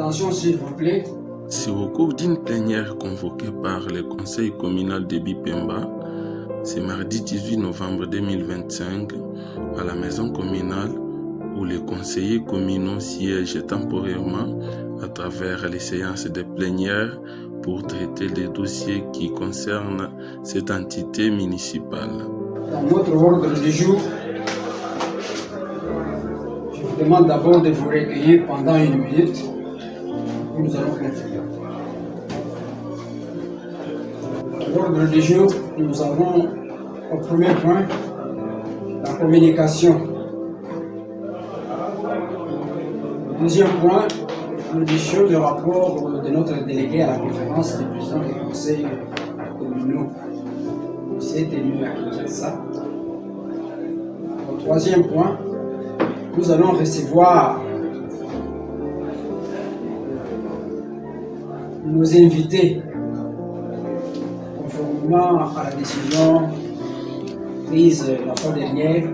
Attention s'il vous plaît. C'est au cours d'une plénière convoquée par le conseil communal de Bipemba, c'est mardi 18 novembre 2025, à la maison communale, où les conseillers communaux siègent temporairement à travers les séances de plénière pour traiter des dossiers qui concernent cette entité municipale. Dans notre ordre du jour, je vous demande d'abord de vous recueillir pendant 1 minute. Nous allons continuer. Dans l'ordre du jour, nous avons au premier point la communication. Au deuxième point, l'audition du rapport de notre délégué à la conférence des présidents des conseils communaux qui s'est tenu à Kinshasa. Au troisième point, nous allons recevoir nos invités conformément à la décision prise la fois dernière.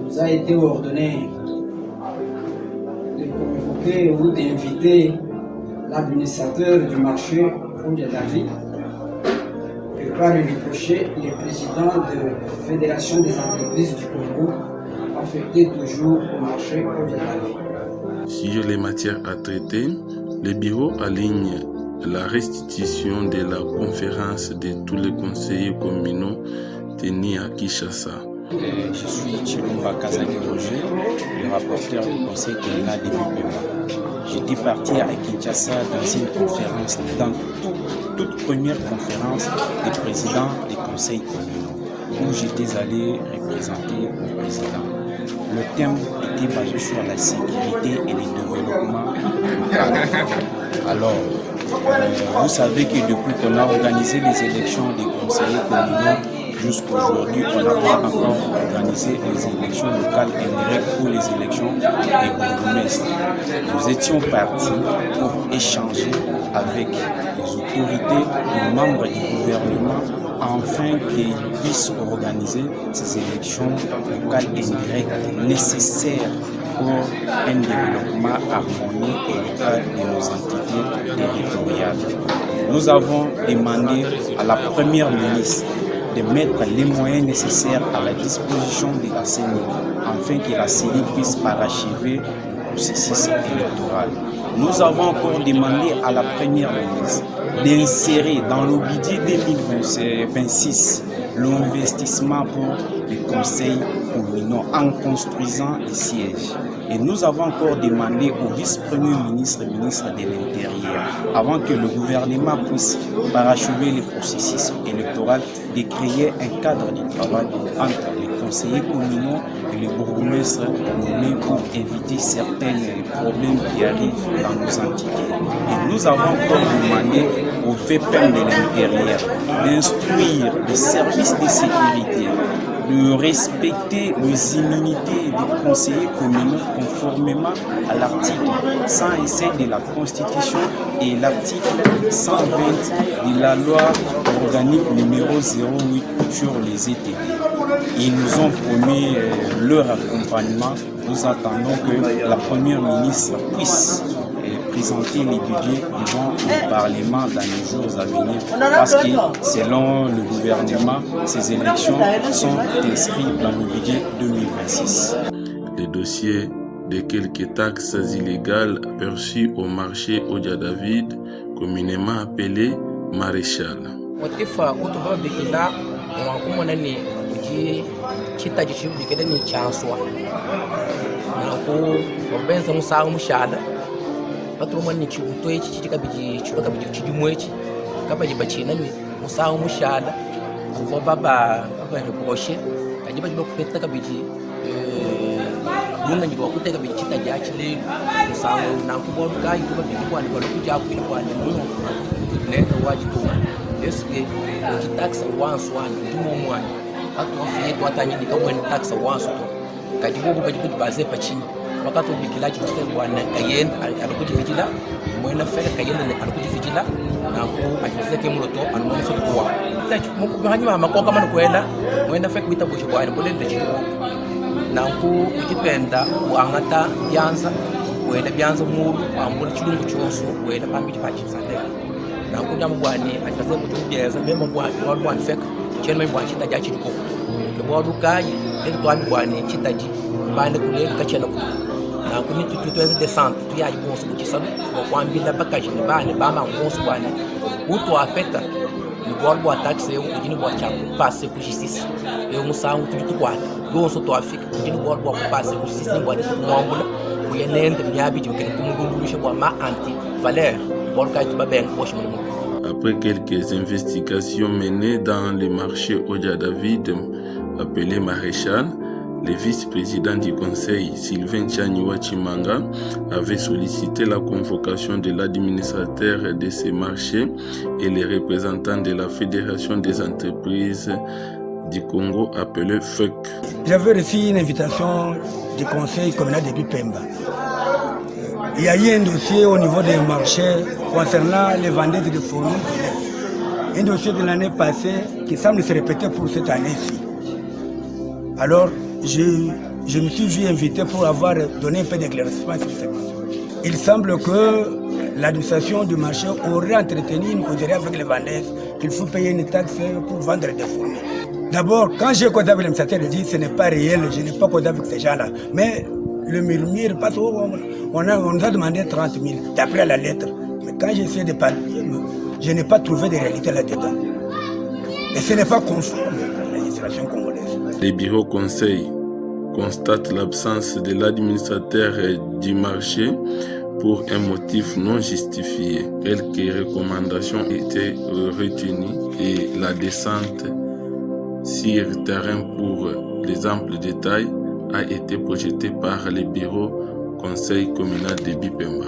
Il nous a été ordonné de convoquer ou d'inviter l'administrateur du marché Odia David et par lui reprocher le président de la Fédération des entreprises du Congo affecté toujours au marché Odia David. Sur les matières à traiter, le bureau aligne la restitution de la conférence de tous les conseillers communaux tenus à Kinshasa. Je suis Chilumba Kazali Roger, le rapporteur du conseil communal de Bipemba. J'étais parti à Kinshasa dans une conférence, dans toute première conférence des présidents des conseils communaux, où j'étais allé représenter le président. Le thème était basé sur la sécurité et le développement local. Alors, vous savez que depuis qu'on a organisé les élections des conseillers communaux, jusqu'à aujourd'hui, on n'a pas encore organisé les élections locales indirectes ou les élections des bourgmestres. Nous étions partis pour échanger avec les autorités, les membres du gouvernement, afin qu'ils puissent organiser ces élections locales indirectes nécessaires pour un développement harmonieux et local de nos entités territoriales. Nous avons demandé à la première ministre de mettre les moyens nécessaires à la disposition de la CENI afin que la CENI puisse parachever le processus électoral. Nous avons encore demandé à la première ministre d'insérer dans le budget 2026 l'investissement pour les conseils communaux en construisant des sièges. Et nous avons encore demandé au vice-premier ministre et ministre de l'Intérieur, avant que le gouvernement puisse parachever le processus électoral, de créer un cadre de travail entre les conseillers communaux et les bourgmestres nommés pour éviter certains problèmes qui arrivent dans nos entités. Et nous avons encore demandé au VPM de l'Intérieur d'instruire les services de sécurité, de respecter les immunités des conseillers communaux conformément à l'article 107 de la Constitution et l'article 120 de la loi organique numéro 08 sur les ETB. Ils nous ont promis leur accompagnement. Nous attendons que la première ministre puisse présenter les budgets devant le Parlement dans les jours à venir, parce que selon le gouvernement, ces élections sont inscrites dans le budget 2026. Les dossiers de quelques taxes illégales perçues au marché Odia David, communément appelé Maréchal. Patrumani chiuto ichi chikabiji chuka biji chijumwechi kabaji bachina ni musawo mushada kuva baba ngoshe kajiba jiba kupeta kabiji lunga njiba kuteka biji chitaja chile musawo na kubo kai tuba biji kwani kwa kuja kwini kwani muno ne wajibu eske ki tax once one ndimo mwani watu wafiye twatanye dikabwe tax once to kajibo bajibu baze pachini wakati ubikilaji wote bwana kayen alikujifikila mwena fere kayen alikujifikila na ku ajizeke muloto anumwe fere kwa tachi mukuhanyima makoka manu kwenda mwena fere kuita bushi bwana bolende chiwo na ku ujipenda uangata yanza wena byanza mulu ambula chilungu chonso wena pambiti pachipsateka nakuja mubwani achaze kutubyeza mema bwani wabwani feka cheno mbwani chitaja chitiko kebwadukaji leto twani bwani chitaji bande kule kachena kutu na kuni tutweze descente tuyaji bonso kuchisalu kwambila bakaji ne bane bama bonso bwani uto afeta ni bwa taxi eu kujini bwa chapo passe ku justice eu musangu tutu kwata bonso to afika kujini bwa passe ku justice bwa mwambula kuyenende myabi jokene kumudululisha bwa ma anti valeur bwa kaji babeng bosh mu. Après quelques investigations menées dans le marché Odia David, appelé Maréchal, le vice-président du conseil, Sylvain Tchaniwa Chimanga, avait sollicité la convocation de l'administrateur de ces marchés et les représentants de la Fédération des entreprises du Congo, appelée FEC. J'avais reçu une invitation du conseil communal de Bipemba. Il y a eu un dossier au niveau des marchés concernant les vendeurs de fourmis. Un dossier de l'année passée qui semble se répéter pour cette année-ci. Alors, je me suis vu invité pour avoir donné un peu d'éclaircissement sur cette question. Il semble que l'administration du marché aurait entretenu une causerie avec les vendeurs qu'il faut payer une taxe pour vendre des fourmis. D'abord, quand j'ai causé avec l'administrateur, il dit que ce n'est pas réel, je n'ai pas causé avec ces gens-là. Mais le murmure, parce qu'on nous a demandé 30 000, d'après la lettre. Mais quand j'essaie de parler, je n'ai pas trouvé de réalité là-dedans. Et ce n'est pas conforme à l'administration congolaise. Les bureaux conseils constatent l'absence de l'administrateur du marché pour un motif non justifié. Quelques recommandations étaient retenues et la descente sur terrain pour les amples détails a été projetée par les bureaux conseil communal de Bipemba.